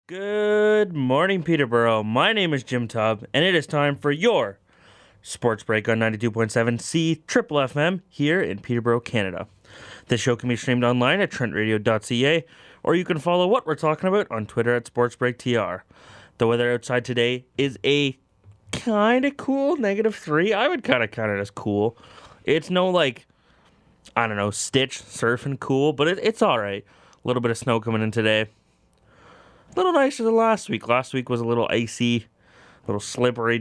Good morning, Peterborough. My name is Jim Tubb, and it is time for your Sports Break on 92.7 C Triple FM here in Peterborough, Canada. This show can be streamed online at trentradio.ca, or you can follow what we're talking about on Twitter at SportsBreakTR. The weather outside today is a kind of cool -3. I would kind of count it as cool. It's no, Stitch surfing cool, but it's all right. A little bit of snow coming in today. A little nicer than last week. Last week was a little icy, a little slippery.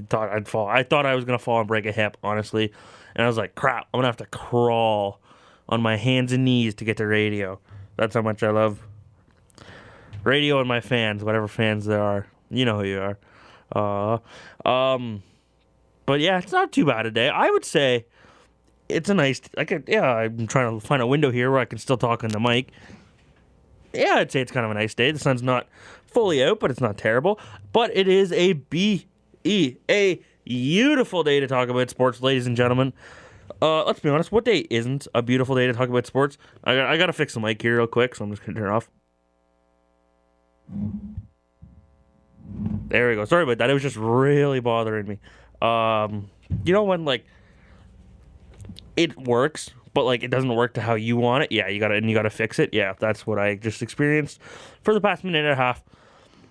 Thought I'd fall. I thought I was going to fall and break a hip, honestly. And I was like, crap, I'm going to have to crawl on my hands and knees to get to radio. That's how much I love radio and my fans, whatever fans there are. You know who you are. But yeah, it's not too bad today. I would say it's a nice, I'm trying to find a window here where I can still talk on the mic. Yeah, I'd say it's kind of a nice day. The sun's not fully out, but it's not terrible. But it is a beautiful day to talk about sports, ladies and gentlemen. Let's be honest, what day isn't a beautiful day to talk about sports? I got to fix the mic here real quick, so I'm just going to turn it off. There we go. Sorry about that. It was just really bothering me. You know when, it works, but it doesn't work to how you want it. Yeah, you gotta fix it. Yeah, that's what I just experienced for the past minute and a half.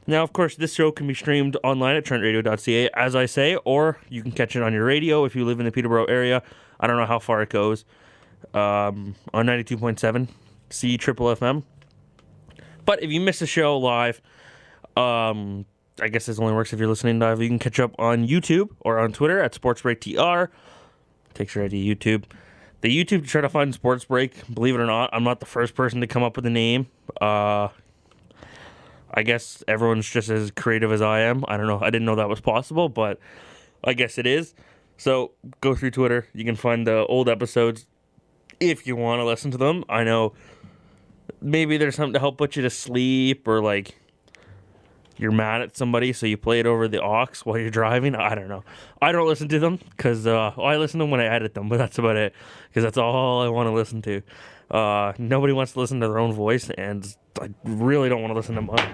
Now, of course, this show can be streamed online at trentradio.ca, as I say, or you can catch it on your radio if you live in the Peterborough area. I don't know how far it goes. On 92.7 C Triple FM. But if you miss the show live, I guess this only works if you're listening live. You can catch up on YouTube or on Twitter at SportsBreakTR. Takes you right to YouTube. The YouTube to try to find Sports Break, believe it or not, I'm not the first person to come up with a name. I guess everyone's just as creative as I am. I don't know. I didn't know that was possible, but I guess it is. So go through Twitter. You can find the old episodes if you want to listen to them. I know maybe there's something to help put you to sleep, or you're mad at somebody, so you play it over the aux while you're driving. I don't know. I don't listen to them because I listen to them when I edit them, but that's about it, because that's all I want to listen to. Nobody wants to listen to their own voice, and I really don't want to listen to mine.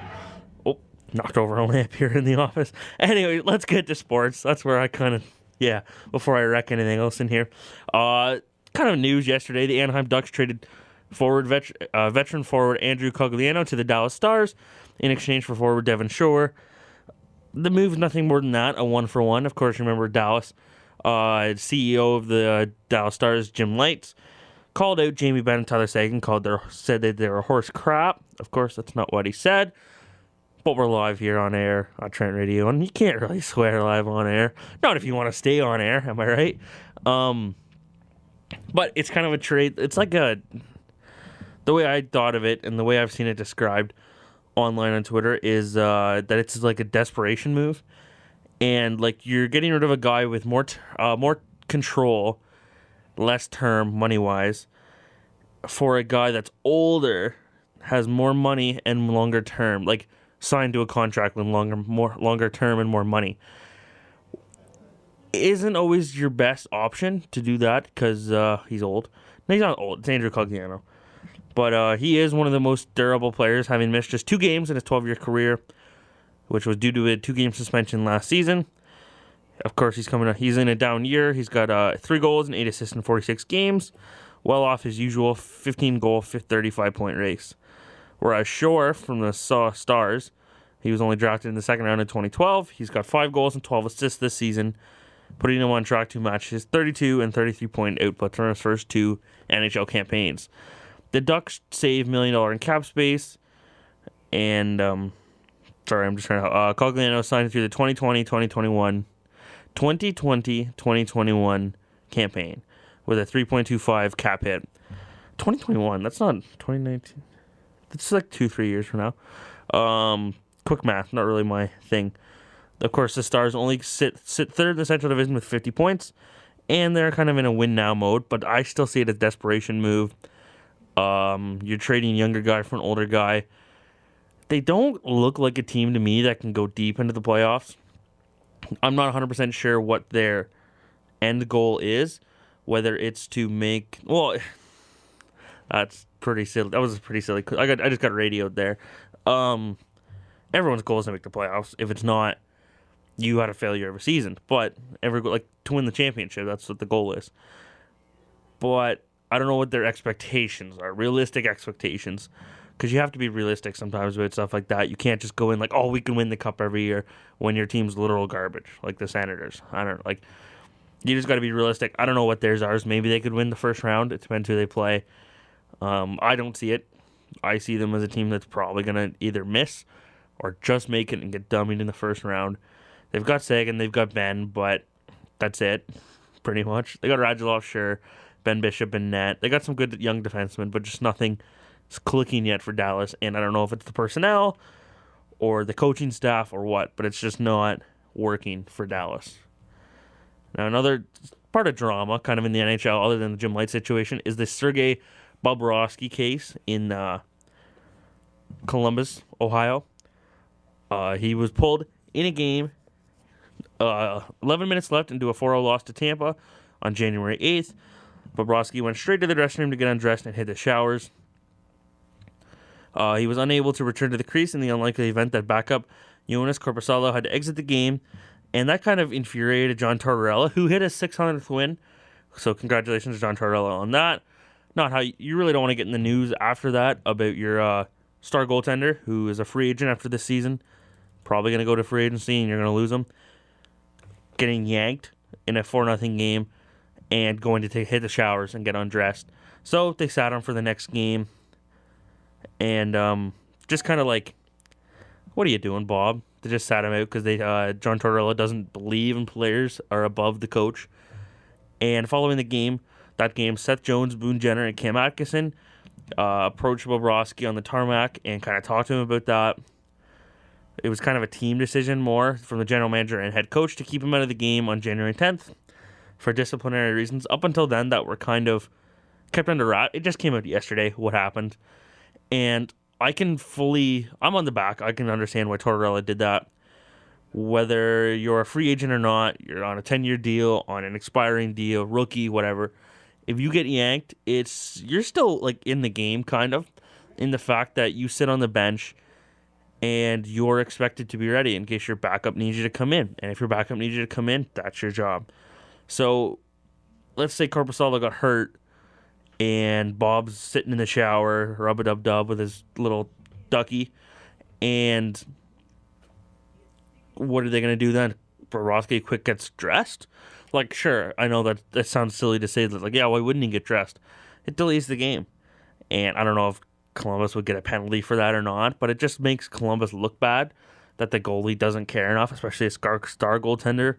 Oh, knocked over a lamp here in the office. Anyway, let's get to sports. That's where I before I wreck anything else in here. Kind of news yesterday, the Anaheim Ducks traded veteran forward Andrew Cogliano to the Dallas Stars in exchange for forward Devin Shore. The move is nothing more than that, a 1-for-1. Of course, remember Dallas. CEO of the Dallas Stars, Jim Lights, called out Jamie Benn and Tyler Seguin, said that they were horse crap. Of course, that's not what he said. But we're live here on air on Trent Radio, and you can't really swear live on air. Not if you want to stay on air, am I right? But it's kind of a trade. It's the way I thought of it and the way I've seen it described online on Twitter is that it's like a desperation move, and you're getting rid of a guy with more control, less term money wise, for a guy that's older, has more money and longer term, signed to a contract with longer term and more money. Isn't always your best option to do that because he's old. No, he's not old. It's Andrew Cogliano. But he is one of the most durable players, having missed just 2 games in his 12-year career, which was due to a 2-game suspension last season. Of course, he's in a down year. He's got 3 goals and 8 assists in 46 games, well off his usual 15-goal, 35-point race. Whereas Shore from the Stars, he was only drafted in the second round in 2012. He's got 5 goals and 12 assists this season, putting him on track to match his 32 and 33-point output from his first 2 NHL campaigns. The Ducks save $1 million in cap space, and Cogliano signed through the 2020-2021 campaign with a 3.25 cap hit. 2021, that's not 2019. That's 2-3 years from now. Quick math, not really my thing. Of course, the Stars only sit third in the Central Division with 50 points, and they're kind of in a win-now mode, but I still see it as a desperation move. You're trading a younger guy for an older guy. They don't look like a team to me that can go deep into the playoffs. I'm not 100% sure what their end goal is, whether it's to make... Well, that's pretty silly. That was pretty silly. I just got radioed there. everyone's goal is to make the playoffs. If it's not, you had a failure of a season. But to win the championship, that's what the goal is. But I don't know what their expectations are, realistic expectations, because you have to be realistic sometimes with stuff like that. You can't just go in like, oh, we can win the cup every year when your team's literal garbage, like the Senators. I don't know, like, you just got to be realistic. I don't know what theirs are. Maybe they could win the first round. It depends who they play. I don't see it. I see them as a team that's probably going to either miss or just make it and get dummied in the first round. They've got Sagan, they've got Ben, but that's it, pretty much. They got Radulov, sure, Ben Bishop and net. They got some good young defensemen, but just nothing is clicking yet for Dallas. And I don't know if it's the personnel or the coaching staff or what, but it's just not working for Dallas. Now, another part of drama, kind of in the NHL, other than the Jim Light situation, is the Sergei Bobrovsky case in Columbus, Ohio. He was pulled in a game, 11 minutes left into a 4-0 loss to Tampa on January 8th. Bobrovsky went straight to the dressing room to get undressed and hit the showers. He was unable to return to the crease in the unlikely event that backup Joonas Korpisalo had to exit the game, and that kind of infuriated John Tortorella, who hit his 600th win. So congratulations, John Tortorella, on that. Not how you really don't want to get in the news after that about your star goaltender, who is a free agent after this season. Probably going to go to free agency, and you're going to lose him. Getting yanked in a 4-0 game and going to hit the showers and get undressed. So they sat him for the next game. And just kind of like, what are you doing, Bob? They just sat him out because John Tortorella doesn't believe in players are above the coach. And following that game, Seth Jones, Boone Jenner, and Cam Atkinson approached Bobrovsky on the tarmac and kind of talked to him about that. It was kind of a team decision more from the general manager and head coach to keep him out of the game on January 10th for disciplinary reasons. Up until then, that were kind of kept under wraps. It just came out yesterday what happened. And I'm on the back. I can understand why Tortorella did that. Whether you're a free agent or not, you're on a 10-year deal, on an expiring deal, rookie, whatever. If you get yanked, you're still like in the game, kind of, in the fact that you sit on the bench and you're expected to be ready in case your backup needs you to come in. And if your backup needs you to come in, that's your job. So let's say Korpisalo got hurt and Bob's sitting in the shower, rub-a-dub-dub with his little ducky, and what are they going to do then? Bobrovsky quick gets dressed? Like, sure, I know that sounds silly to say that, like, yeah, why wouldn't he get dressed? It delays the game. And I don't know if Columbus would get a penalty for that or not, but it just makes Columbus look bad that the goalie doesn't care enough, especially a star goaltender.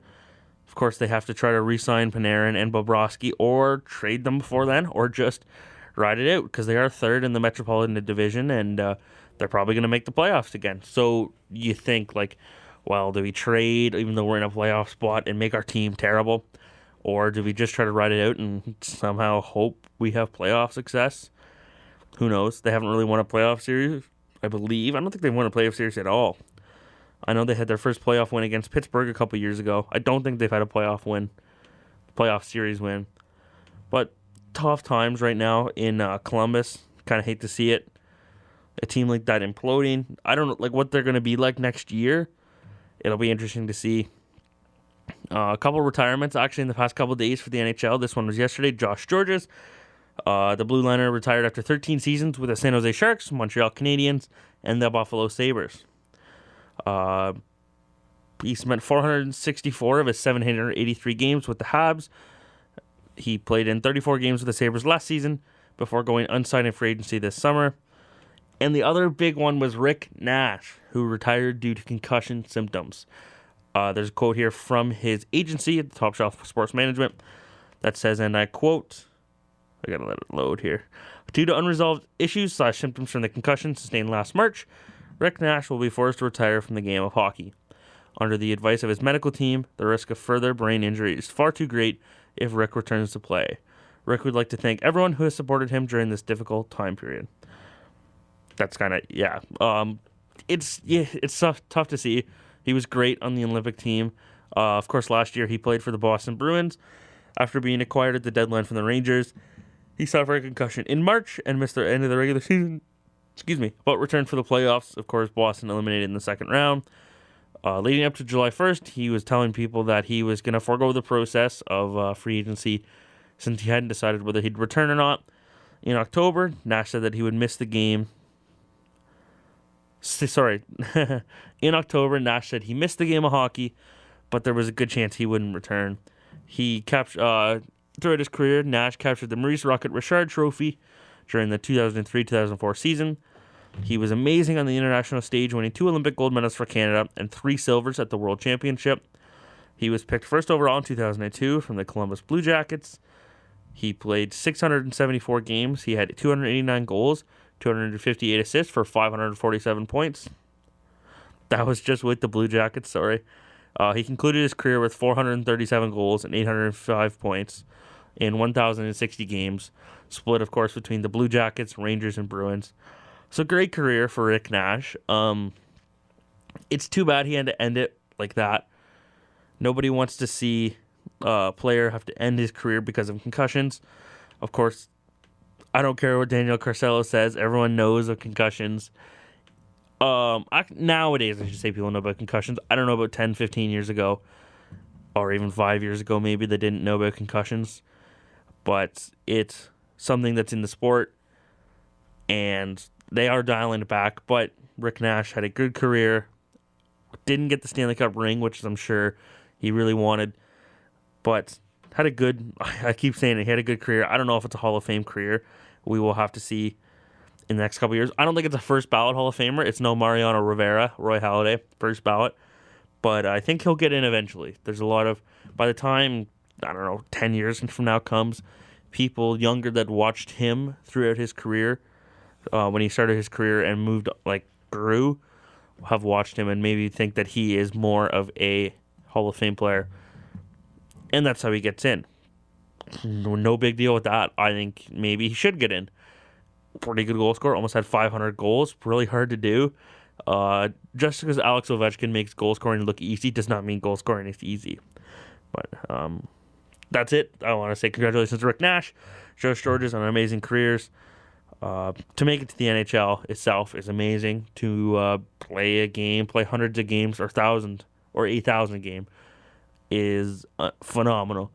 Of course, they have to try to re-sign Panarin and Bobrovsky or trade them before then or just ride it out because they are third in the Metropolitan Division and they're probably going to make the playoffs again. So you think, like, well, do we trade even though we're in a playoff spot and make our team terrible? Or do we just try to ride it out and somehow hope we have playoff success? Who knows? They haven't really won a playoff series, I believe. I don't think they've won a playoff series at all. I know they had their first playoff win against Pittsburgh a couple years ago. I don't think they've had a playoff series win. But tough times right now in Columbus. Kind of hate to see it. A team like that imploding. I don't know like what they're going to be like next year. It'll be interesting to see. A couple retirements actually in the past couple days for the NHL. This one was yesterday. Josh Georges, the blue liner, retired after 13 seasons with the San Jose Sharks, Montreal Canadiens, and the Buffalo Sabres. He spent 464 of his 783 games with the Habs. He played in 34 games with the Sabres last season before going unsigned in free agency this summer. And the other big one was Rick Nash, who retired due to concussion symptoms. There's a quote here from his agency at the Top Shelf Sports Management that says, and I quote, I gotta let it load here. Due to unresolved issues / symptoms from the concussion sustained last March, Rick Nash will be forced to retire from the game of hockey. Under the advice of his medical team, the risk of further brain injury is far too great if Rick returns to play. Rick would like to thank everyone who has supported him during this difficult time period. That's kind of, yeah. It's tough to see. He was great on the Olympic team. Of course, last year he played for the Boston Bruins. After being acquired at the deadline from the Rangers, he suffered a concussion in March and missed the end of the regular season but returned for the playoffs. Of course, Boston eliminated in the second round. Leading up to July 1st, he was telling people that he was going to forego the process of free agency since he hadn't decided whether he'd return or not. In October, Nash said that he would miss the game. In October, Nash said he missed the game of hockey, but there was a good chance he wouldn't return. Throughout his career, Nash captured the Maurice Rocket Richard Trophy during the 2003-2004 season. He was amazing on the international stage, winning 2 Olympic gold medals for Canada and 3 silvers at the World Championship. He was picked first overall in 2002 from the Columbus Blue Jackets. He played 674 games. He had 289 goals, 258 assists for 547 points. That was just with the Blue Jackets, sorry. He concluded his career with 437 goals and 805 points in 1,060 games, split, of course, between the Blue Jackets, Rangers, and Bruins. So great career for Rick Nash. It's too bad he had to end it like that. Nobody wants to see a player have to end his career because of concussions. Of course, I don't care what Daniel Carcelo says. Everyone knows of concussions. Nowadays, I should say, people know about concussions. I don't know about 10, 15 years ago, or even 5 years ago, maybe they didn't know about concussions. But it's something that's in the sport, and they are dialing it back. But Rick Nash had a good career, didn't get the Stanley Cup ring, which I'm sure he really wanted, but had a good, I keep saying it, he had a good career. I don't know if it's a Hall of Fame career. We will have to see in the next couple of years. I don't think it's a first ballot Hall of Famer. It's no Mariano Rivera, Roy Halladay, first ballot. But I think he'll get in eventually. There's a lot of, by the time, 10 years from now comes, people younger that watched him throughout his career, when he started his career and grew, have watched him and maybe think that he is more of a Hall of Fame player. And that's how he gets in. No big deal with that. I think maybe he should get in. Pretty good goal scorer. Almost had 500 goals. Really hard to do. Just because Alex Ovechkin makes goal scoring look easy does not mean goal scoring is easy. But that's it. I want to say congratulations to Rick Nash, Joe Sturgis on amazing careers. To make it to the NHL itself is amazing. To play a game, play hundreds of games, or 1,000 or 8,000 a game is phenomenal.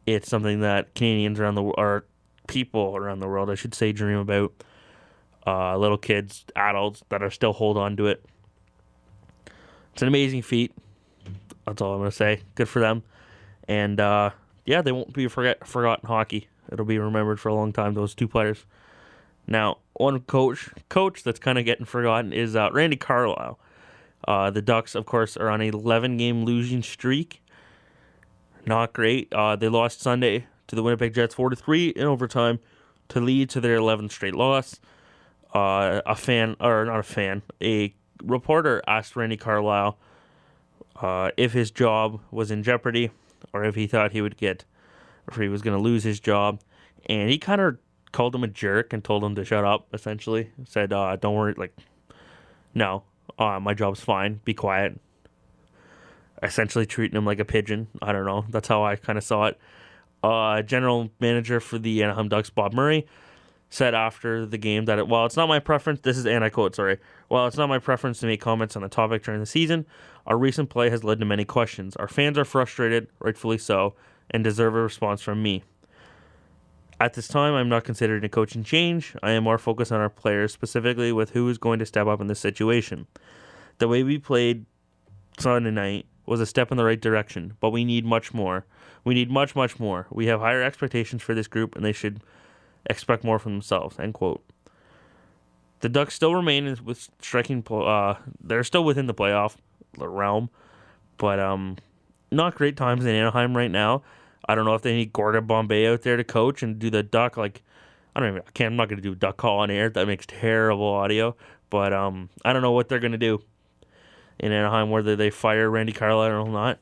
It's something that Canadians around the world, or people around the world, I should say, dream about. Little kids, adults that are still hold on to it. It's an amazing feat. That's all I'm going to say. Good for them. And they won't be forgotten hockey. It'll be remembered for a long time, those 2 players. Now, one coach that's kind of getting forgotten is Randy Carlyle. The Ducks, of course, are on an 11-game losing streak. Not great. They lost Sunday to the Winnipeg Jets 4-3 in overtime to lead to their 11th straight loss. A reporter asked Randy Carlyle if his job was in jeopardy or if he thought he was going to lose his job. And he kind of called him a jerk and told him to shut up, essentially. Said, don't worry, no, my job's fine, be quiet. Essentially treating him like a pigeon. I don't know. That's how I kind of saw it. General manager for the Anaheim Ducks, Bob Murray, said after the game that, it's not my preference, this is, and I quote, while it's not my preference to make comments on the topic during the season, our recent play has led to many questions. Our fans are frustrated, rightfully so, and deserve a response from me. At this time, I'm not considering a coaching change. I am more focused on our players, specifically with who is going to step up in this situation. The way we played Sunday night was a step in the right direction, but we need much more. We need much, much more. We have higher expectations for this group, and they should expect more from themselves, end quote. The Ducks still remain with striking. They're still within the playoff realm, but not great times in Anaheim right now. I don't know if they need Gordon Bombay out there to coach and do the Duck, I'm not going to do a Duck call on air. That makes terrible audio. But I don't know what they're going to do in Anaheim, whether they fire Randy Carlyle or not.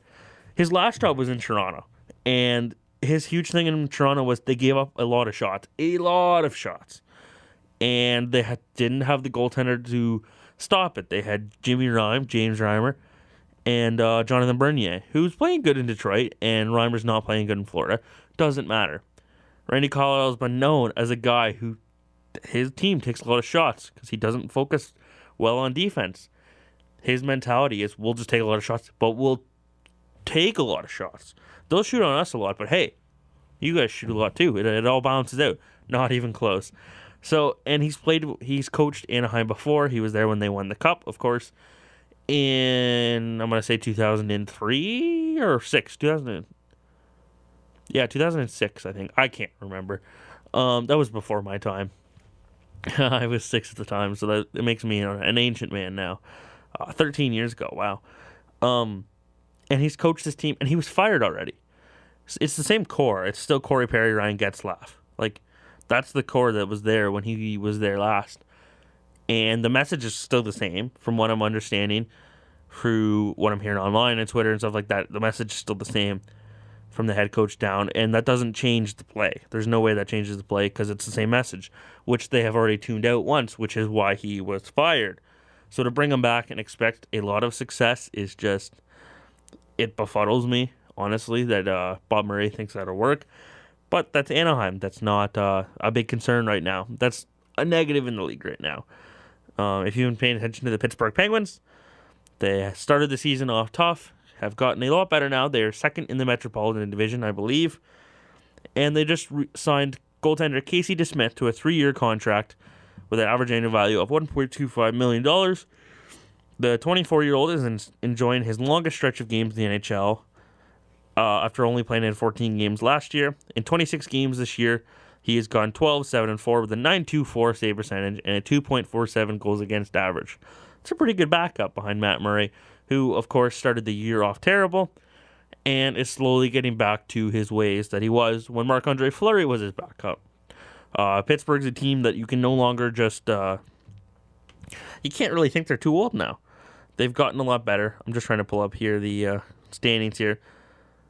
His last job was in Toronto, and his huge thing in Toronto was they gave up a lot of shots. And they didn't have the goaltender to stop it. They had James Reimer, and Jonathan Bernier, who's playing good in Detroit, and Reimer's not playing good in Florida. Doesn't matter. Randy Carlyle has been known as a guy who his team takes a lot of shots because he doesn't focus well on defense. His mentality is, we'll just take a lot of shots, but we'll take a lot of shots. They'll shoot on us a lot, but hey, you guys shoot a lot too. It all balances out. Not even close. So, and he's coached Anaheim before. He was there when they won the Cup, of course, in, I'm going to say 2003 or 6. 2006, I think. I can't remember. That was before my time. I was 6 at the time, so that it makes me an ancient man now. 13 years ago, wow. And he's coached this team, and he was fired already. It's the same core. It's still Corey Perry, Ryan Getzlaf. Like, that's the core that was there when he was there last. And the message is still the same, from what I'm understanding, through what I'm hearing online and Twitter and stuff like that. The message is still the same from the head coach down, and that doesn't change the play. There's no way that changes the play because it's the same message, which they have already tuned out once, which is why he was fired. So to bring him back and expect a lot of success is just, it befuddles me, honestly, that Bob Murray thinks that'll work. But that's Anaheim. That's not a big concern right now. That's a negative in the league right now. If you've been paying attention to the Pittsburgh Penguins, they started the season off tough, have gotten a lot better now. They are second in the Metropolitan Division, I believe. And they just signed goaltender Casey DeSmith to a 3-year contract with an average annual value of $1.25 million. The 24-year-old is enjoying his longest stretch of games in the NHL after only playing in 14 games last year. In 26 games this year, he has gone 12-7-4 with a .924 save percentage and a 2.47 goals against average. It's a pretty good backup behind Matt Murray, who, of course, started the year off terrible and is slowly getting back to his ways that he was when Marc-Andre Fleury was his backup. Pittsburgh's a team that you can no longer just... you can't really think they're too old now. They've gotten a lot better. I'm just trying to pull up here the standings here.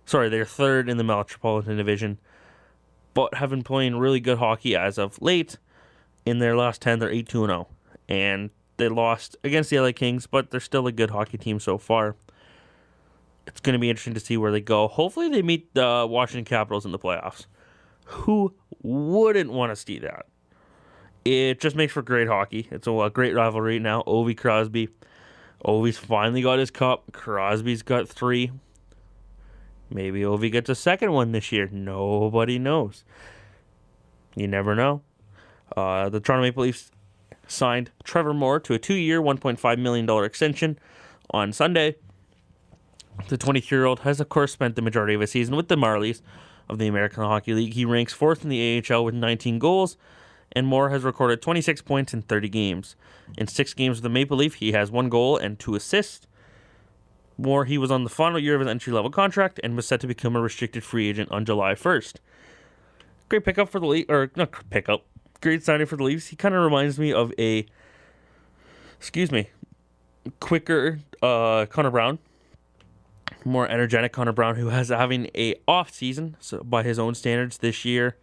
Sorry, they're third in the Metropolitan Division, but have been playing really good hockey as of late. In their last 10, they're 8-2-0. And they lost against the LA Kings, but they're still a good hockey team so far. It's going to be interesting to see where they go. Hopefully they meet the Washington Capitals in the playoffs. Who wouldn't want to see that? It just makes for great hockey. It's a great rivalry now. Ovi Crosby. Ovi's finally got his cup. Crosby's got 3. Maybe Ovi gets a second one this year. Nobody knows. You never know. The Toronto Maple Leafs signed Trevor Moore to a 2-year, $1.5 million extension on Sunday. The 23-year-old has, of course, spent the majority of his season with the Marlies of the American Hockey League. He ranks 4th in the AHL with 19 goals, and Moore has recorded 26 points in 30 games. In 6 games with the Maple Leaf, he has 1 goal and 2 assists. Moore, he was on the final year of his entry-level contract and was set to become a restricted free agent on July 1st. Great pickup for the Leafs, or not pickup, great signing for the Leafs. He kind of reminds me of a, quicker Connor Brown, more energetic Connor Brown, who has having a off season, so by his own standards this year,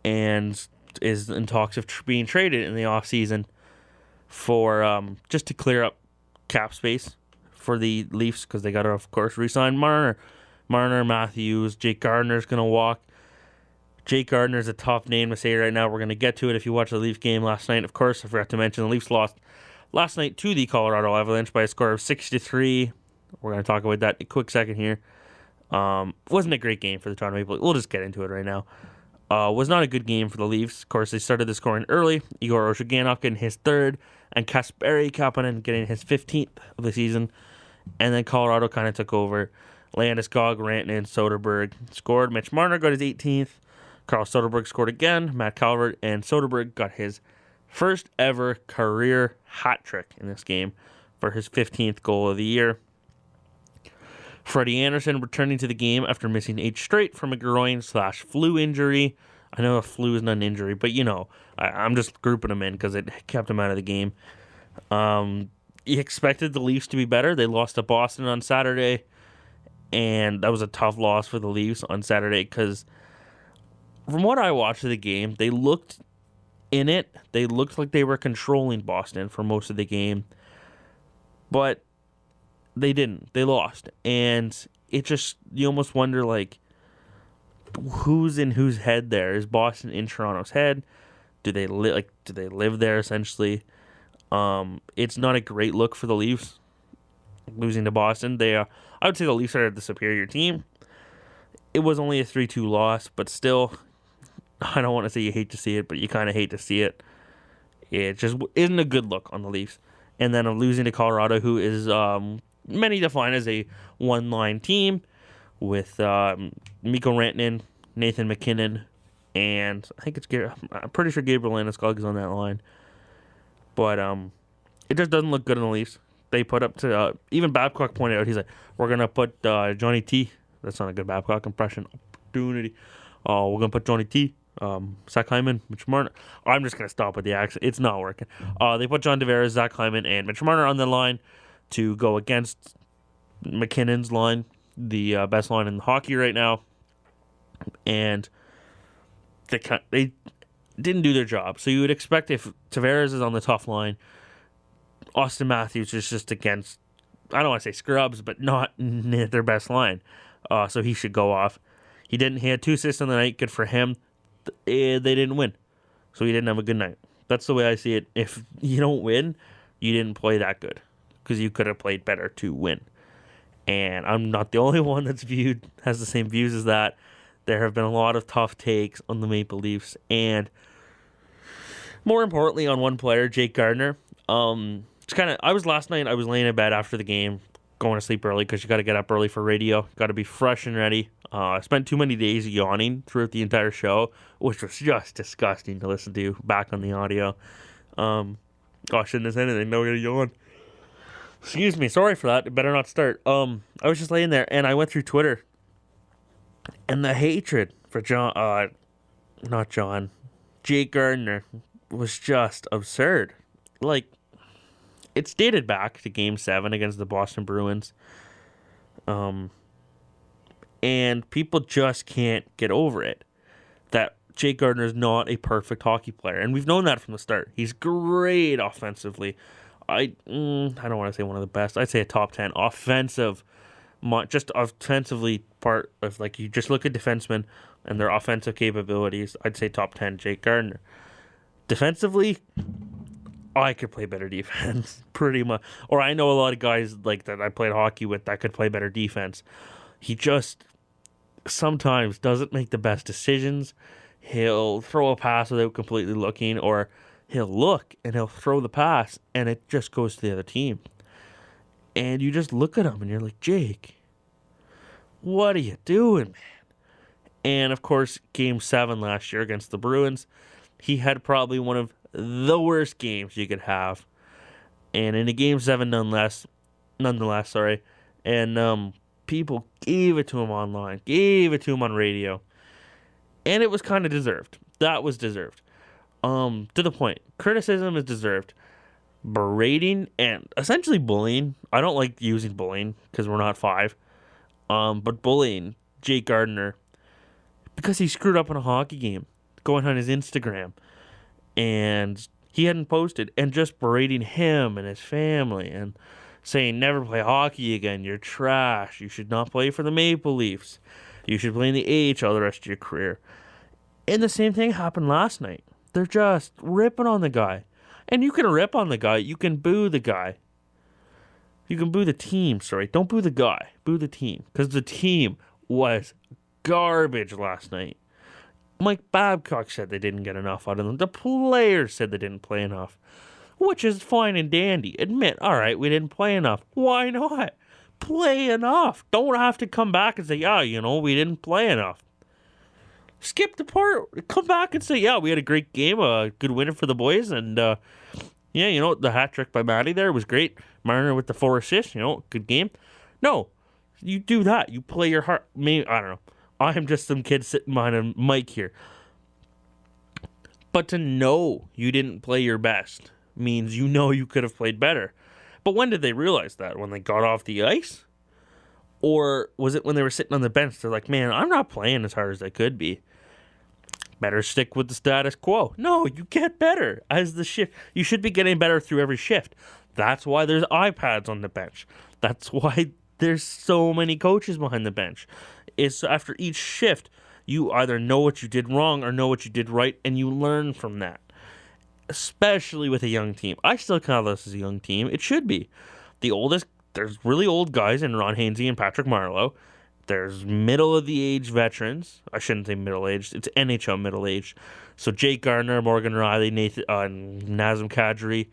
and is in talks of being traded in the off season for just to clear up cap space for the Leafs, because they got to, of course, re-sign Marner, Matthews. Jake Gardiner's going to walk. Jake Gardiner is a tough name to say right now. We're going to get to it if you watch the Leaf game last night. Of course, I forgot to mention the Leafs lost last night to the Colorado Avalanche by a score of 6-3. We're going to talk about that in a quick second here. Wasn't a great game for the Toronto Maple Leafs. We'll just get into it right now. Was not a good game for the Leafs. Of course, they started the scoring early. Igor Oshiganov getting his 3rd, and Kasperi Kapanen getting his 15th of the season. And then Colorado kind of took over. Landeskog, Rantanen, Soderberg scored. Mitch Marner got his 18th. Carl Soderberg scored again. Matt Calvert and Soderberg got his first ever career hat trick in this game for his 15th goal of the year. Freddie Anderson returning to the game after missing 8 straight from a groin/flu injury. I know a flu is not an injury, but I'm just grouping him in because it kept him out of the game. You expected the Leafs to be better. They lost to Boston on Saturday, and that was a tough loss for the Leafs on Saturday because from what I watched of the game, they looked in it. They looked like they were controlling Boston for most of the game, but they didn't. They lost, and it just, you almost wonder, like, who's in whose head there? Is Boston in Toronto's head? Do they live there essentially? It's not a great look for the Leafs losing to Boston. I would say the Leafs are the superior team. It was only a 3-2 loss, but still, I don't want to say you hate to see it, but you kind of hate to see it. It just isn't a good look on the Leafs. And then losing to Colorado, who is many define as a one-line team with Mikko Rantanen, Nathan McKinnon, and I think I'm pretty sure Gabriel Landeskog is on that line. But it just doesn't look good on the Leafs. They put up to even Babcock pointed out, he's like, we're gonna put Johnny T. That's not a good Babcock impression. Opportunity. We're gonna put Johnny T. Zach Hyman, Mitch Marner. I'm just gonna stop with the accent. It's not working. They put John Tavares, Zach Hyman, and Mitch Marner on the line to go against McKinnon's line, the best line in hockey right now, and they didn't do their job. So you would expect if Tavares is on the tough line, Austin Matthews is just against, I don't want to say scrubs, but not their best line. So he should go off. He didn't. He had 2 assists on the night. Good for him. They didn't win. So he didn't have a good night. That's the way I see it. If you don't win, you didn't play that good. Because you could have played better to win. And I'm not the only one has the same views as that. There have been a lot of tough takes on the Maple Leafs. And more importantly, on one player, Jake Gardiner. I was last night, I was laying in bed after the game, going to sleep early because you got to get up early for radio. Got to be fresh and ready. I spent too many days yawning throughout the entire show, which was just disgusting to listen to back on the audio. I shouldn't have said anything. No, I'm going to yawn. Excuse me. Sorry for that. It better not start. I was just laying there, and I went through Twitter, and the hatred for Jake Gardiner was just absurd. Like, it's dated back to Game 7 against the Boston Bruins. And people just can't get over it. That Jake Gardiner is not a perfect hockey player. And we've known that from the start. He's great offensively. I don't want to say one of the best. I'd say a top 10 offensive. Just offensively part of, like, you just look at defensemen and their offensive capabilities. I'd say top 10 Jake Gardiner. Defensively, I could play better defense, pretty much. Or I know a lot of guys like that I played hockey with that could play better defense. He just sometimes doesn't make the best decisions. He'll throw a pass without completely looking, or he'll look and he'll throw the pass and it just goes to the other team. And you just look at him and you're like, Jake, what are you doing, man? And of course, Game 7 last year against the Bruins, he had probably one of the worst games you could have. And in a Game 7 nonetheless, and people gave it to him online, gave it to him on radio. And it was kind of deserved. That was deserved. To the point. Criticism is deserved. Berating and essentially bullying. I don't like using bullying because we're not 5. But bullying Jake Gardiner because he screwed up in a hockey game, going on his Instagram, and he hadn't posted, and just berating him and his family and saying, never play hockey again, you're trash, you should not play for the Maple Leafs, you should play in the AHL the rest of your career. And the same thing happened last night. They're just ripping on the guy. And you can rip on the guy, you can boo the guy. You can boo the team, sorry. Don't boo the guy, boo the team. Because the team was garbage last night. Mike Babcock said they didn't get enough out of them. The players said they didn't play enough. Which is fine and dandy. Admit, all right, we didn't play enough. Why not? Play enough. Don't have to come back and say, yeah, we didn't play enough. Skip the part. Come back and say, yeah, we had a great game, a good winner for the boys, and the hat trick by Matty there was great. Marner with the 4 assists, good game. No, you do that. You play your heart. Maybe, I don't know. I'm just some kid sitting behind a mic here. But to know you didn't play your best means you could have played better. But when did they realize that? When they got off the ice? Or was it when they were sitting on the bench? They're like, man, I'm not playing as hard as I could be. Better stick with the status quo. No, you get better as the shift. You should be getting better through every shift. That's why there's iPads on the bench. That's why there's so many coaches behind the bench. It's after each shift, you either know what you did wrong or know what you did right, and you learn from that. especially with a young team. I still count this as a young team. It should be. The oldest, there's really old guys in Ron Hainsey and Patrick Marleau. There's middle-of-the-age veterans. I shouldn't say middle-aged. It's NHL middle-aged. So Jake Gardiner, Morgan Riley, Nazem Kadri.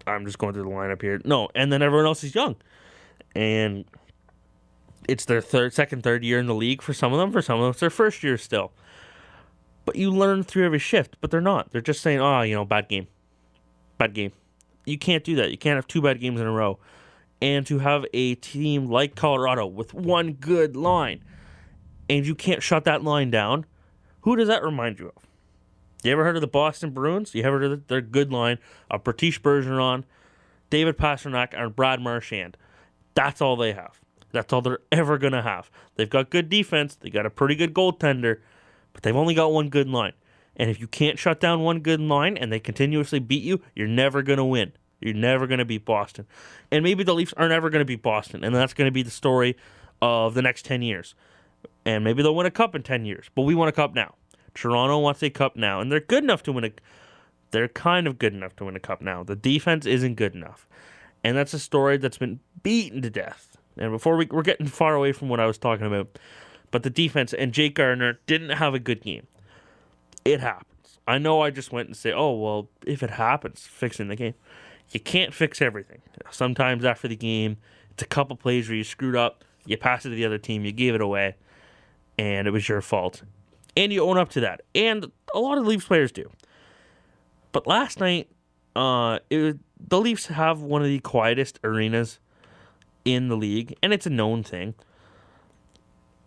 I'm just going through the lineup here. No, and then everyone else is young. And it's their third year in the league for some of them. For some of them, it's their first year still. But you learn through every shift. But they're not. They're just saying, bad game. Bad game. You can't do that. You can't have 2 bad games in a row. And to have a team like Colorado with one good line, and you can't shut that line down, who does that remind you of? You ever heard of the Boston Bruins? You ever heard of their good line of Pratish Bergeron, David Pastrnak, and Brad Marchand? That's all they have. That's all they're ever going to have. They've got good defense. They got a pretty good goaltender, but they've only got one good line. And if you can't shut down one good line and they continuously beat you, you're never going to win. You're never going to beat Boston. And maybe the Leafs are never going to beat Boston, and that's going to be the story of the next 10 years. And maybe they'll win a cup in 10 years, but we want a cup now. Toronto wants a cup now, and they're good enough to win a... They're kind of good enough to win a cup now. The defense isn't good enough. And that's a story that's been beaten to death. And before we're getting far away from what I was talking about, but the defense and Jake Gardiner didn't have a good game. It happens. I know I just went and say, oh, well, if it happens, fixing the game. You can't fix everything. Sometimes after the game, it's a couple plays where you screwed up, you pass it to the other team, you gave it away, and it was your fault. And you own up to that. And a lot of Leafs players do. But last night, the Leafs have one of the quietest arenas in the league, and it's a known thing.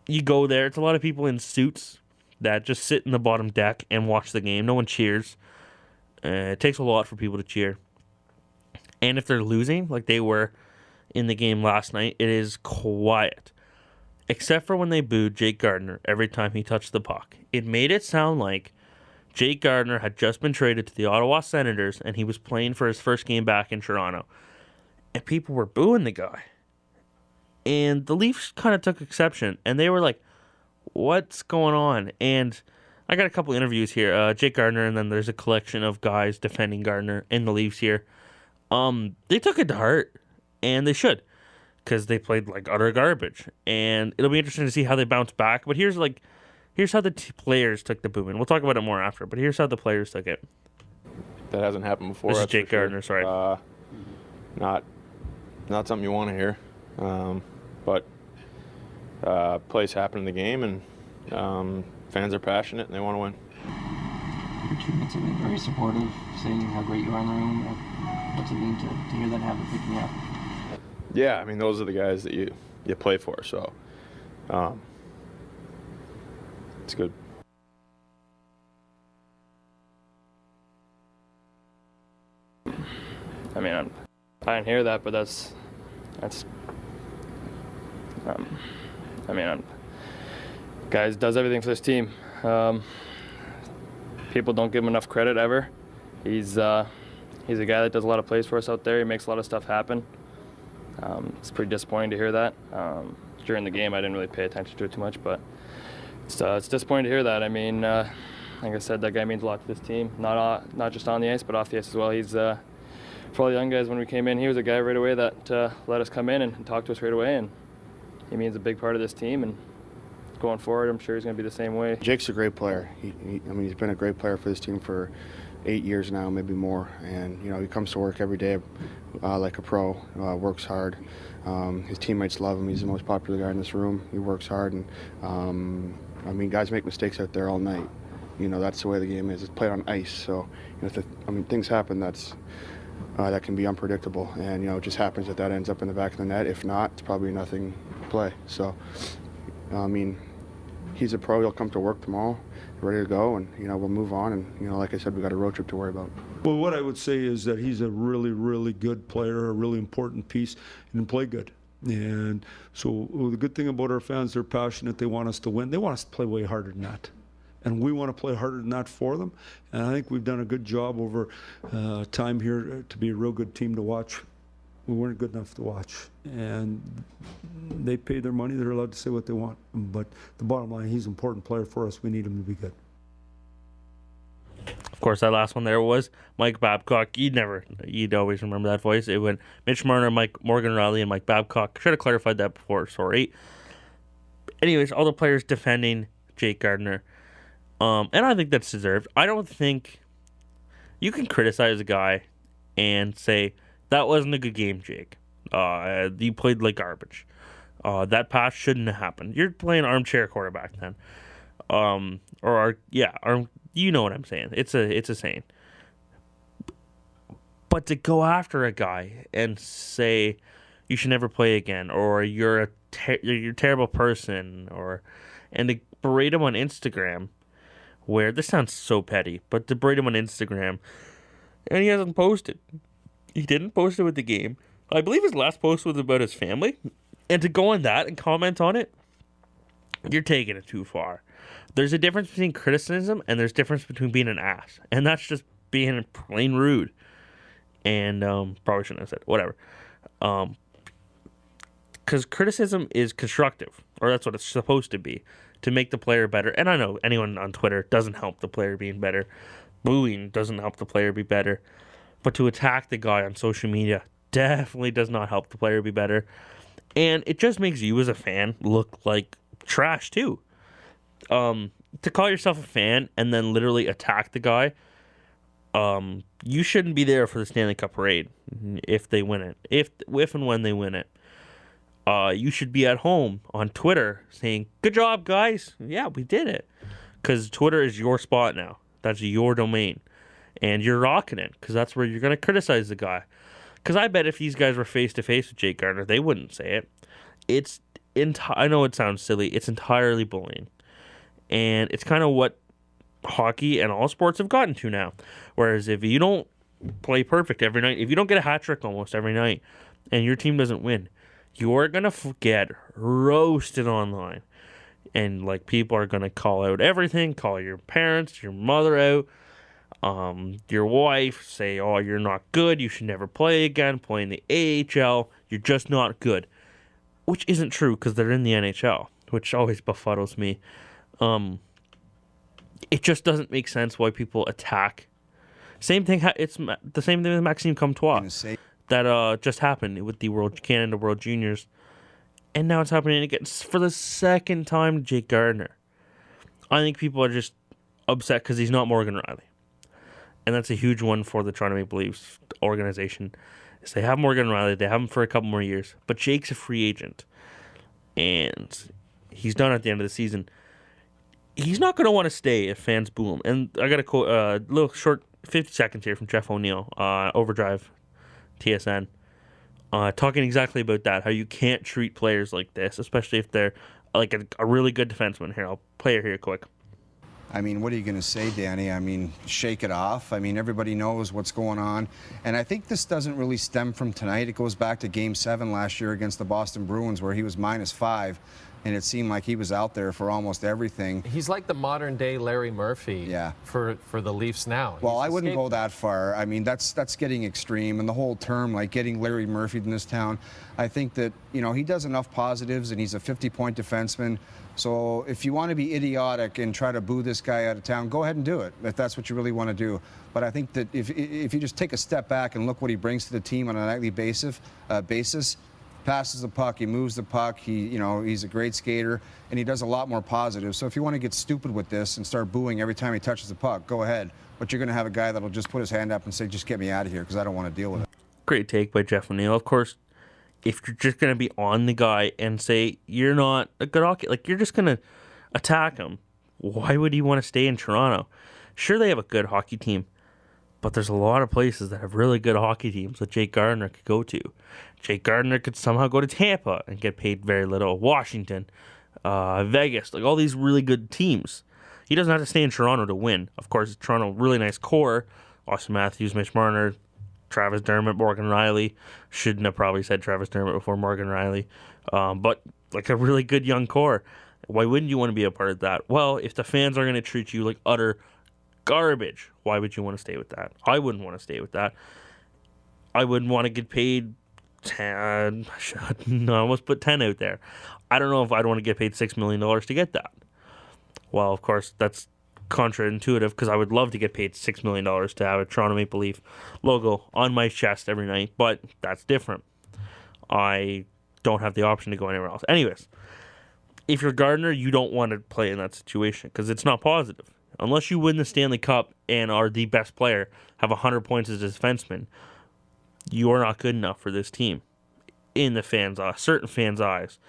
You go there, it's a lot of people in suits that just sit in the bottom deck and watch the game. No one cheers. It takes a lot for people to cheer. And if they're losing, like they were in the game last night, it is quiet. Except for when they booed Jake Gardiner every time he touched the puck. It made it sound like Jake Gardiner had just been traded to the Ottawa Senators and he was playing for his first game back in Toronto. And people were booing the guy. And the Leafs kind of took exception. And they were like, what's going on? And I got a couple interviews here. Jake Gardiner, and then there's a collection of guys defending Gardiner in the Leafs here. They took it to heart, and they should, because they played like utter garbage. And it'll be interesting to see how they bounce back. But here's how the players took the booming. We'll talk about it more after, but here's how the players took it. That hasn't happened before. This is Jake Gardiner, sorry. Not something you want to hear. But plays happen in the game, and fans are passionate and they want to win. Your teammates have been very supportive, saying how great you are in the room. What's it mean to hear that and have it pick me up? Yeah, I mean, those are the guys that you play for, so it's good. I mean, I didn't hear that, but that's. Guys does everything for this team. People don't give him enough credit ever. He's a guy that does a lot of plays for us out there. He makes a lot of stuff happen. It's pretty disappointing to hear that. During the game, I didn't really pay attention to it too much, but it's disappointing to hear that. I mean, like I said, that guy means a lot to this team. Not just on the ice, but off the ice as well. He's for all the young guys when we came in, he was a guy right away that let us come in and talk to us right away, and he means a big part of this team. And going forward, I'm sure he's going to be the same way. Jake's a great player. He's been a great player for this team for 8 years now, maybe more. And he comes to work every day like a pro. Works hard. His teammates love him. He's the most popular guy in this room. He works hard, and guys make mistakes out there all night. That's the way the game is. It's played on ice, so things happen. That can be unpredictable, and it just happens that ends up in the back of the net. If not, it's probably nothing play. So, he's a pro. He'll come to work tomorrow, ready to go, and we'll move on. And like I said, we got a road trip to worry about. Well, what I would say is that he's a really, really good player, a really important piece, and play good. And so the good thing about our fans, they're passionate. They want us to win. They want us to play way harder than that. And we want to play harder than that for them. And I think we've done a good job over time here to be a real good team to watch. We weren't good enough to watch. And they pay their money. They're allowed to say what they want. But the bottom line, he's an important player for us. We need him to be good. course, that last one there was Mike Babcock. You'd always remember that voice. It went Mitch Marner, Morgan Riley, and Mike Babcock. Should have clarified that before. Sorry. Anyways, all the players defending Jake Gardiner. And I think that's deserved. I don't think you can criticize a guy and say, that wasn't a good game, Jake. You played like garbage. That pass shouldn't have happened. You're playing armchair quarterback then. You know what I'm saying. It's a saying. But to go after a guy and say you should never play again, or you're a terrible person, and to berate him on Instagram, where this sounds so petty, but to berate him on Instagram, and he hasn't posted. He didn't post it with the game. I believe his last post was about his family, and to go on that and comment on it, you're taking it too far. There's a difference between criticism and there's a difference between being an ass. And that's just being plain rude. And probably shouldn't have said it. Whatever. Because criticism is constructive. Or that's what it's supposed to be. To make the player better. And I know anyone on Twitter doesn't help the player being better. Booing doesn't help the player be better. But to attack the guy on social media definitely does not help the player be better. And it just makes you as a fan look like trash too. To call yourself a fan and then literally attack the guy, you shouldn't be there for the Stanley Cup parade if they win it. If and when they win it. You should be at home on Twitter saying, good job, guys. Yeah, we did it. Because Twitter is your spot now. That's your domain. And you're rocking it because that's where you're going to criticize the guy. Because I bet if these guys were face-to-face with Jake Gardiner, they wouldn't say it. I know it sounds silly. It's entirely bullying. And it's kind of what hockey and all sports have gotten to now. Whereas if you don't play perfect every night, if you don't get a hat trick almost every night, and your team doesn't win, you're going to get roasted online. And like people are going to call out everything, call your parents, your mother out, your wife, say, oh, you're not good, you should never play again, play in the AHL, you're just not good. Which isn't true because they're in the NHL, which always befuddles me. It just doesn't make sense why people attack. Same thing. It's the same thing with Maxime Comtois that just happened with the Canada World Juniors, and now it's happening again for the second time to Jake Gardiner. I think people are just upset because he's not Morgan Riley, and that's a huge one for the Toronto Maple Leafs organization. Is they have Morgan Riley, they have him for a couple more years, but Jake's a free agent, and he's done at the end of the season. He's not going to want to stay if fans boo him. And I got a little short 50 seconds here from Jeff O'Neill, Overdrive, TSN, talking exactly about that, how you can't treat players like this, especially if they're like a really good defenseman. Here, I'll play it here quick. I mean, what are you going to say, Danny? I mean, shake it off. I mean, everybody knows what's going on. And I think this doesn't really stem from tonight. It goes back to Game 7 last year against the Boston Bruins where he was -5. And it seemed like he was out there for almost everything. He's like the modern-day Larry Murphy for the Leafs now. Well, I wouldn't go that far. I mean, that's getting extreme. And the whole term, like getting Larry Murphy in this town, I think that, you know, he does enough positives, and he's a 50-point defenseman. So if you want to be idiotic and try to boo this guy out of town, go ahead and do it, if that's what you really want to do. But I think that if you just take a step back and look what he brings to the team on a nightly basis, passes the puck, he moves the puck, he's a great skater, and he does a lot more positive. So if you want to get stupid with this and start booing every time he touches the puck, go ahead. But you're going to have a guy that'll just put his hand up and say, just get me out of here because I don't want to deal with it. Great take by Jeff O'Neill. Of course, if you're just going to be on the guy and say you're not a good hockey, like you're just going to attack him, why would he want to stay in Toronto? Sure, they have a good hockey team, but there's a lot of places that have really good hockey teams that Jake Gardiner could go to. Jake Gardiner could somehow go to Tampa and get paid very little. Washington, Vegas, like all these really good teams. He doesn't have to stay in Toronto to win. Of course, Toronto, really nice core. Austin Matthews, Mitch Marner, Travis Dermott, Morgan Riley. Shouldn't have probably said Travis Dermott before Morgan Riley. But like a really good young core. Why wouldn't you want to be a part of that? Well, if the fans are going to treat you like utter garbage, why would you want to stay with that? I wouldn't want to stay with that. I wouldn't want to get paid 10. I almost put 10 out there. I don't know if I'd want to get paid $6 million to get that. Well, of course, that's counterintuitive because I would love to get paid $6 million to have a Toronto Maple Leaf logo on my chest every night, but that's different. I don't have the option to go anywhere else. Anyways, if you're Gardiner, you don't want to play in that situation because it's not positive. Unless you win the Stanley Cup and are the best player, have 100 points as a defenseman, you are not good enough for this team in the certain fans' eyes.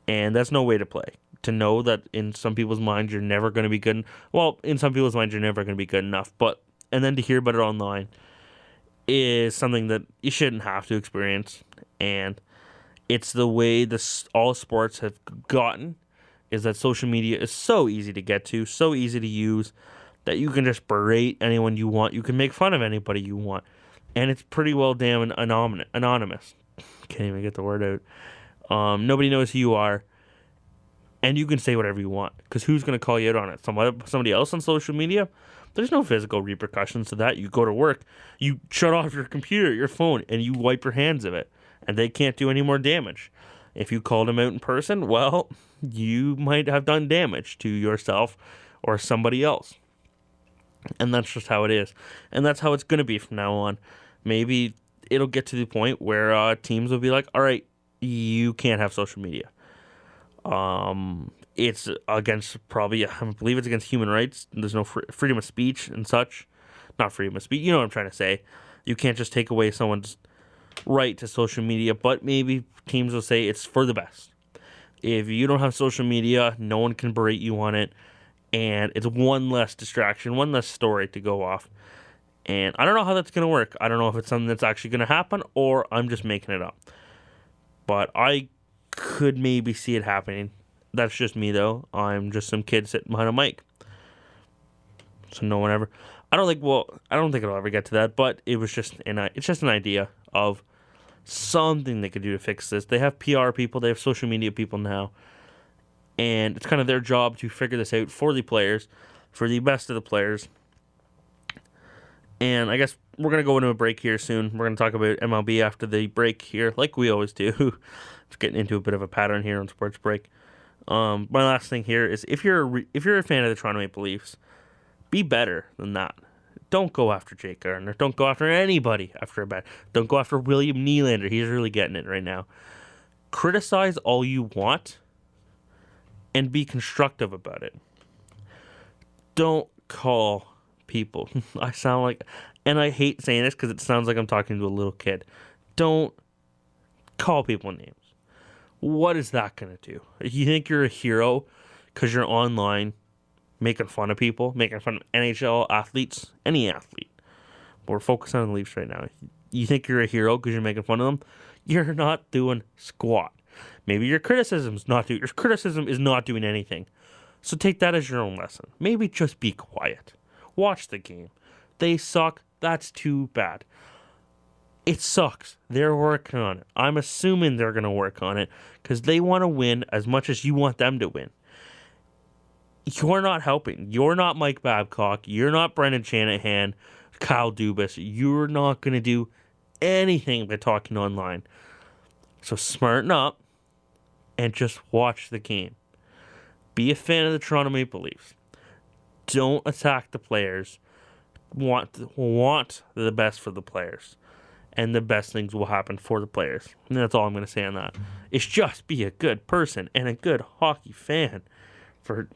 And that's no way to play. To know that in some people's minds you're never going to be good. Well, in some people's minds you're never going to be good enough. And then to hear about it online is something that you shouldn't have to experience. And it's the way all sports have gotten, is that social media is so easy to get to, so easy to use, that you can just berate anyone you want. You can make fun of anybody you want. And it's pretty well damn anonymous. Can't even get the word out. Nobody knows who you are. And you can say whatever you want. Because who's going to call you out on it? Somebody else on social media? There's no physical repercussions to that. You go to work, you shut off your computer, your phone, and you wipe your hands of it. And they can't do any more damage. If you called them out in person, well, you might have done damage to yourself or somebody else. And that's just how it is. And that's how it's going to be from now on. Maybe it'll get to the point where teams will be like, all right, you can't have social media. It's against I believe it's against human rights. There's no freedom of speech and such. Not freedom of speech. You know what I'm trying to say. You can't just take away someone's right to social media, but maybe teams will say it's for the best. If you don't have social media, no one can berate you on it, and it's one less distraction, one less story to go off. And I don't know how that's going to work. I don't know if it's something that's actually going to happen or I'm just making it up. But I could maybe see it happening. That's just me, though. I'm just some kid sitting behind a mic. So no one ever... I don't think it'll ever get to that, but it's just an idea of something they could do to fix this. They have PR people, they have social media people now, and it's kind of their job to figure this out for the players, for the best of the players. And I guess we're going to go into a break here soon. We're going to talk about MLB after the break here, like we always do. It's getting into a bit of a pattern here on SportsBreak. My last thing here is if you're a fan of the Toronto Maple Leafs, be better than that. Don't go after Jake Gardiner. Don't go after anybody after a bat. Don't go after William Nylander. He's really getting it right now. Criticize all you want and be constructive about it. Don't call people. I sound like, and I hate saying this because it sounds like I'm talking to a little kid. Don't call people names. What is that going to do? You think you're a hero because you're online making fun of people, making fun of NHL athletes, any athlete. But we're focused on the Leafs right now. You think you're a hero because you're making fun of them? You're not doing squat. Maybe your criticism is not doing anything. So take that as your own lesson. Maybe just be quiet. Watch the game. They suck. That's too bad. It sucks. They're working on it. I'm assuming they're going to work on it because they want to win as much as you want them to win. You're not helping. You're not Mike Babcock. You're not Brendan Shanahan, Kyle Dubas. You're not going to do anything by talking online. So smarten up and just watch the game. Be a fan of the Toronto Maple Leafs. Don't attack the players. Want the best for the players. And the best things will happen for the players. And that's all I'm going to say on that. It's just be a good person and a good hockey fan. For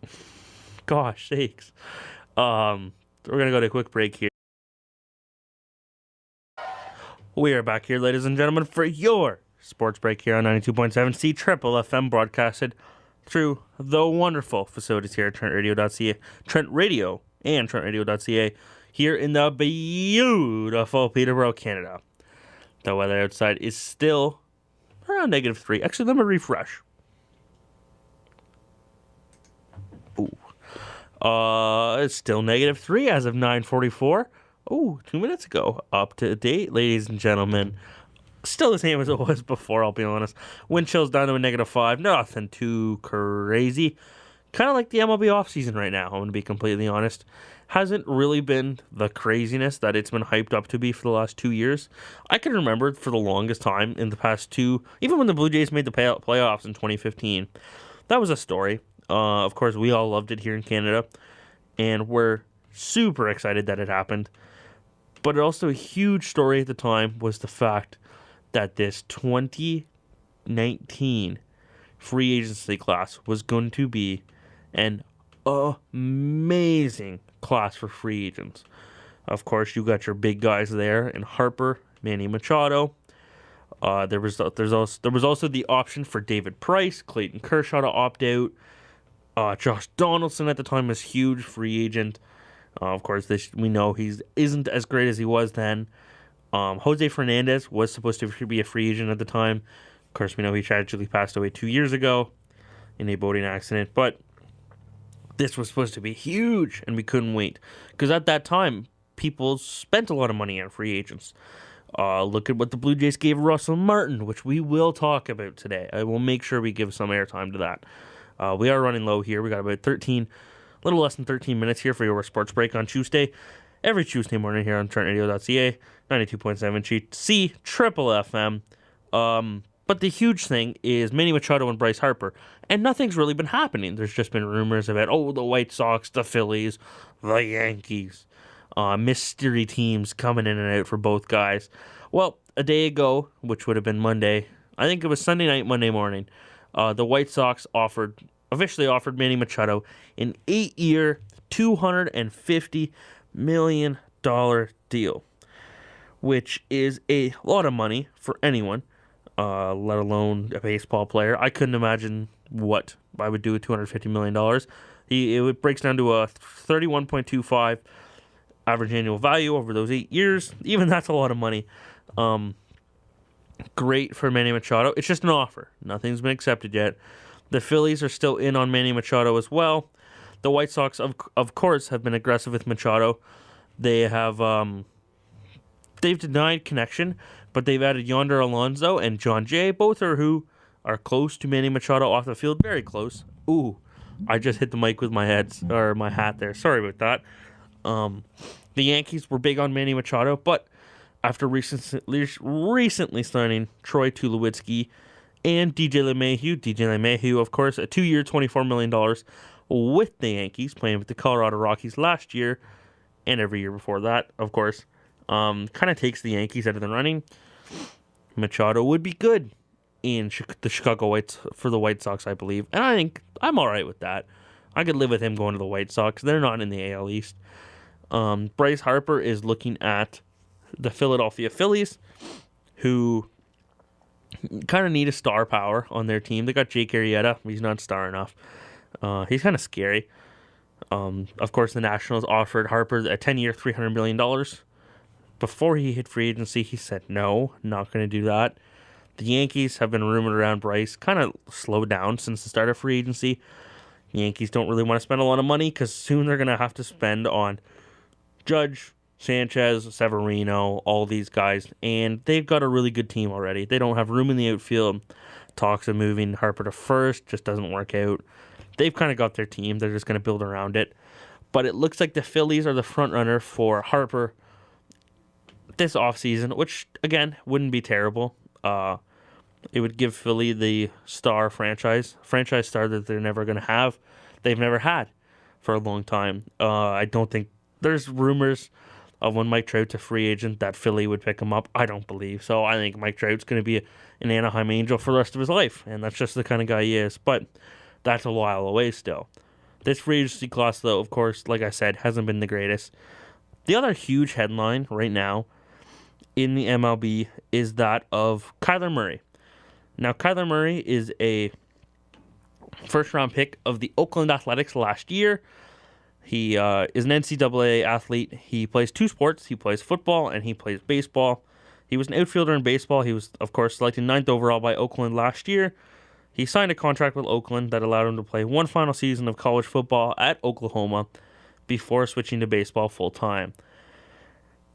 gosh sakes. We're going to go to a quick break here. We are back here, ladies and gentlemen, for your sports break here on 92.7 C Triple FM, broadcasted through the wonderful facilities here at TrentRadio.ca, Trent Radio and TrentRadio.ca here in the beautiful Peterborough, Canada. The weather outside is still around -3. Actually, let me refresh. It's still -3 as of 9:44. 2 minutes ago. Up to date, ladies and gentlemen. Still the same as it was before, I'll be honest. Wind chill's down to a -5. Nothing too crazy. Kind of like the MLB offseason right now, I'm going to be completely honest. Hasn't really been the craziness that it's been hyped up to be for the last 2 years. I can remember for the longest time in the past 2, even when the Blue Jays made the playoffs in 2015, that was a story. Of course, we all loved it here in Canada. and we're super excited that it happened. But also a huge story at the time was the fact that this 2019 free agency class was going to be an amazing class for free agents. Of course, you got your big guys there in Harper, Manny Machado. There was also the option for David Price, Clayton Kershaw to opt out. Josh Donaldson at the time was huge free agent. Of course, we know he isn't as great as he was then. Jose Fernandez was supposed to be a free agent at the time. Of course, we know he tragically passed away 2 years ago in a boating accident. But this was supposed to be huge, and we couldn't wait. Because at that time, people spent a lot of money on free agents. Look at what the Blue Jays gave Russell Martin, which we will talk about today. I will make sure we give some airtime to that. We are running low here. We got about a little less than 13 minutes here for your sports break on Tuesday. Every Tuesday morning here on TrentRadio.ca, 92.7 C, Triple FM. But the huge thing is Manny Machado and Bryce Harper. And nothing's really been happening. There's just been rumors about, the White Sox, the Phillies, the Yankees. Mystery teams coming in and out for both guys. Well, a day ago, which would have been Monday, I think it was Sunday night, Monday morning, the White Sox officially offered Manny Machado an 8-year, $250 million deal, which is a lot of money for anyone, let alone a baseball player. I couldn't imagine what I would do with $250 million. It breaks down to a 31.25 average annual value over those 8 years. Even that's a lot of money. Great for Manny Machado. It's just an offer. Nothing's been accepted yet. The Phillies are still in on Manny Machado as well. The White Sox, of course, have been aggressive with Machado. They have they've denied connection, but they've added Yonder Alonso and John Jay, both who are close to Manny Machado off the field, very close. Ooh, I just hit the mic with my hat there. Sorry about that. The Yankees were big on Manny Machado, but after recently signing Troy Tulowitzki and DJ LeMahieu, of course, a 2-year, $24 million with the Yankees, playing with the Colorado Rockies last year and every year before that, of course, kind of takes the Yankees out of the running. Machado would be good in the Chicago Whites for the White Sox, I believe, and I think I'm all right with that. I could live with him going to the White Sox. They're not in the AL East. Bryce Harper is looking at the Philadelphia Phillies, who kind of need a star power on their team. They got Jake Arrieta. He's not star enough. He's kind of scary. Of course, the Nationals offered Harper a 10-year, $300 million. Before he hit free agency, he said, no, not going to do that. The Yankees have been rumored around Bryce, kind of slowed down since the start of free agency. The Yankees don't really want to spend a lot of money because soon they're going to have to spend on Judge, Sanchez, Severino, all these guys, and they've got a really good team already. They don't have room in the outfield. Talks of moving Harper to first just doesn't work out. They've kind of got their team. They're just going to build around it. But it looks like the Phillies are the front runner for Harper this offseason, which, again, wouldn't be terrible. It would give Philly the franchise star that they're never going to have. They've never had for a long time. I don't think there's rumors of when Mike Trout's a free agent that Philly would pick him up. I don't believe so. I think Mike Trout's going to be an Anaheim Angel for the rest of his life, and that's just the kind of guy he is. But that's a while away still. This free agency class, though, of course, like I said, hasn't been the greatest. The other huge headline right now in the MLB is that of Kyler Murray. Now, Kyler Murray is a first-round pick of the Oakland Athletics last year. He is an NCAA athlete. He plays two sports. He plays football and he plays baseball. He was an outfielder in baseball. He was, of course, selected 9th overall by Oakland last year. He signed a contract with Oakland that allowed him to play one final season of college football at Oklahoma before switching to baseball full-time.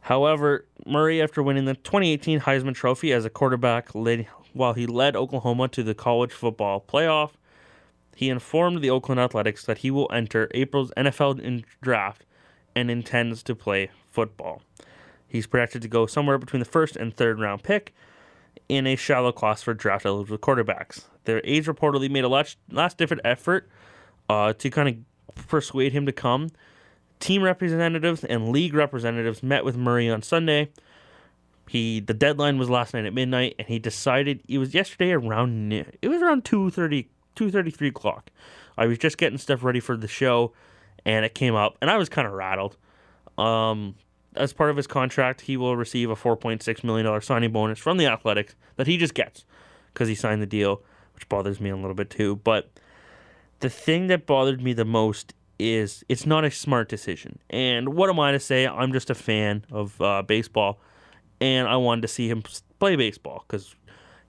However, Murray, after winning the 2018 Heisman Trophy as a quarterback while he led Oklahoma to the college football playoff, he informed the Oakland Athletics that he will enter April's NFL draft and intends to play football. He's projected to go somewhere between the first and third round pick in a shallow class for draft-eligible quarterbacks. Their age reportedly made a last-ditch effort to kind of persuade him to come team representatives and league representatives met with Murray on Sunday. The deadline was last night at midnight, and he decided it was yesterday around 2:33 o'clock. I was just getting stuff ready for the show, and it came up, and I was kind of rattled. As part of his contract, he will receive a $4.6 million signing bonus from the Athletics that he just gets because he signed the deal, which bothers me a little bit too. But the thing that bothered me the most is it's not a smart decision. And what am I to say? I'm just a fan of baseball, and I wanted to see him play baseball because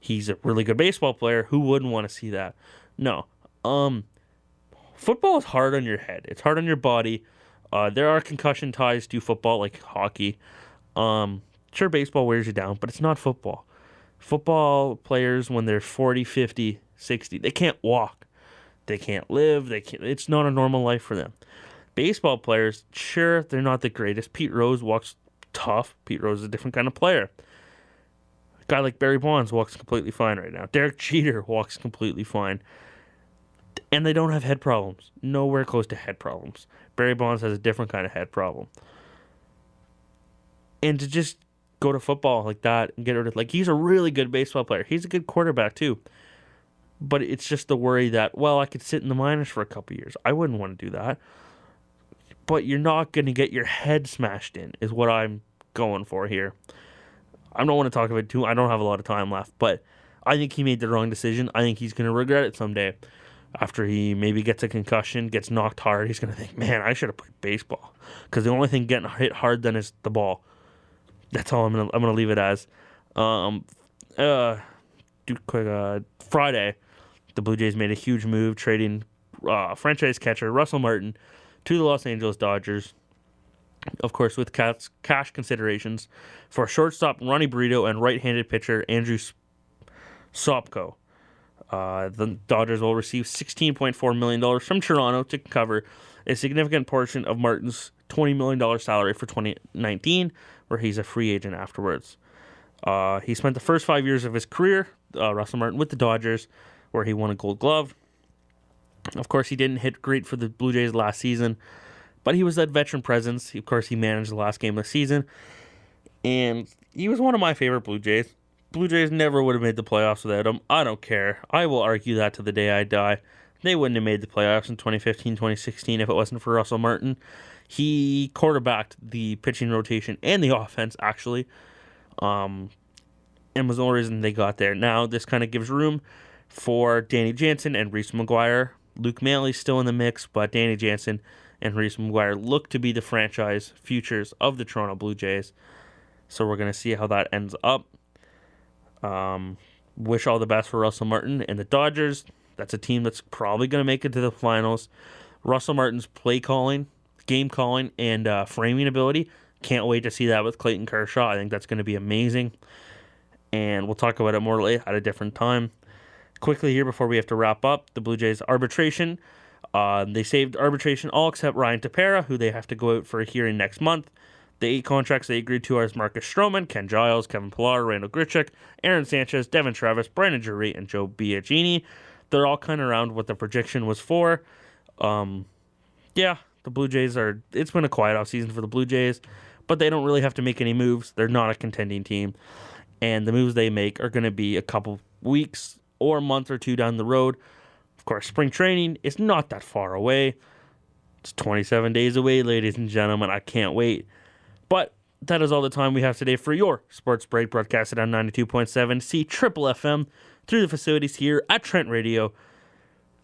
he's a really good baseball player. Who wouldn't want to see that? No. Football is hard on your head. It's hard on your body. There are concussion ties to football, like hockey. Sure, baseball wears you down, but it's not football. Football players, when they're 40, 50, 60, they can't walk. They can't live. It's not a normal life for them. Baseball players, sure, they're not the greatest. Pete Rose walks tough. Pete Rose is a different kind of player. A guy like Barry Bonds walks completely fine right now. Derek Jeter walks completely fine. And they don't have head problems. Nowhere close to head problems. Barry Bonds has a different kind of head problem. And to just go to football like that and get rid of, he's a really good baseball player. He's a good quarterback too. But it's just the worry that, well, I could sit in the minors for a couple years. I wouldn't want to do that. But you're not going to get your head smashed in, is what I'm going for here. I don't want to talk about it too. I don't have a lot of time left. But I think he made the wrong decision. I think he's going to regret it someday. After he maybe gets a concussion, gets knocked hard, he's going to think, man, I should have played baseball. Because the only thing getting hit hard then is the ball. That's all I'm gonna leave it as. Friday, the Blue Jays made a huge move, trading franchise catcher Russell Martin to the Los Angeles Dodgers. Of course, with cash considerations for shortstop Ronnie Brito and right-handed pitcher Andrew Sopko. The Dodgers will receive $16.4 million from Toronto to cover a significant portion of Martin's $20 million salary for 2019, where he's a free agent afterwards. He spent the first 5 years of his career, Russell Martin, with the Dodgers, where he won a Gold Glove. Of course, he didn't hit great for the Blue Jays last season, but he was that veteran presence. Of course, he managed the last game of the season, and he was one of my favorite Blue Jays. Blue Jays never would have made the playoffs without him. I don't care. I will argue that to the day I die. They wouldn't have made the playoffs in 2015, 2016 if it wasn't for Russell Martin. He quarterbacked the pitching rotation and the offense, actually, and was the only reason they got there. Now, this kind of gives room for Danny Jansen and Reese McGuire. Luke Manley's still in the mix, but Danny Jansen and Reese McGuire look to be the franchise futures of the Toronto Blue Jays. So we're going to see how that ends up. Wish all the best for Russell Martin and the Dodgers. That's a team that's probably going to make it to the finals. Russell Martin's play calling, game calling, and framing ability. Can't wait to see that with Clayton Kershaw. I think that's going to be amazing. And we'll talk about it more later at a different time. Quickly here before we have to wrap up, the Blue Jays arbitration. They saved arbitration all except Ryan Tepera, who they have to go out for a hearing next month. The 8 contracts they agreed to are Marcus Stroman, Ken Giles, Kevin Pillar, Randall Grichuk, Aaron Sanchez, Devin Travis, Brandon Drury, and Joe Biagini. They're all kind of around what the projection was for. The Blue Jays it's been a quiet offseason for the Blue Jays, but they don't really have to make any moves. They're not a contending team. And the moves they make are going to be a couple weeks or a month or two down the road. Of course, spring training is not that far away. It's 27 days away, ladies and gentlemen. I can't wait. But that is all the time we have today for your Sports Break, broadcasted on 92.7 C Triple FM through the facilities here at Trent Radio.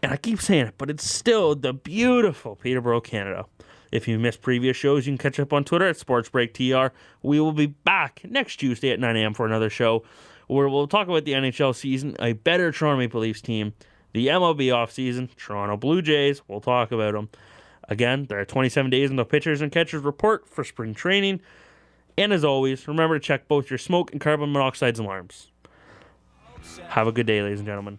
And I keep saying it, but it's still the beautiful Peterborough, Canada. If you missed previous shows, you can catch up on Twitter at SportsBreakTR. We will be back next Tuesday at 9 a.m. for another show where we'll talk about the NHL season, a better Toronto Maple Leafs team, the MLB offseason, Toronto Blue Jays. We'll talk about them. Again, there are 27 days until pitchers and catchers report for spring training. And as always, remember to check both your smoke and carbon monoxide alarms. Have a good day, ladies and gentlemen.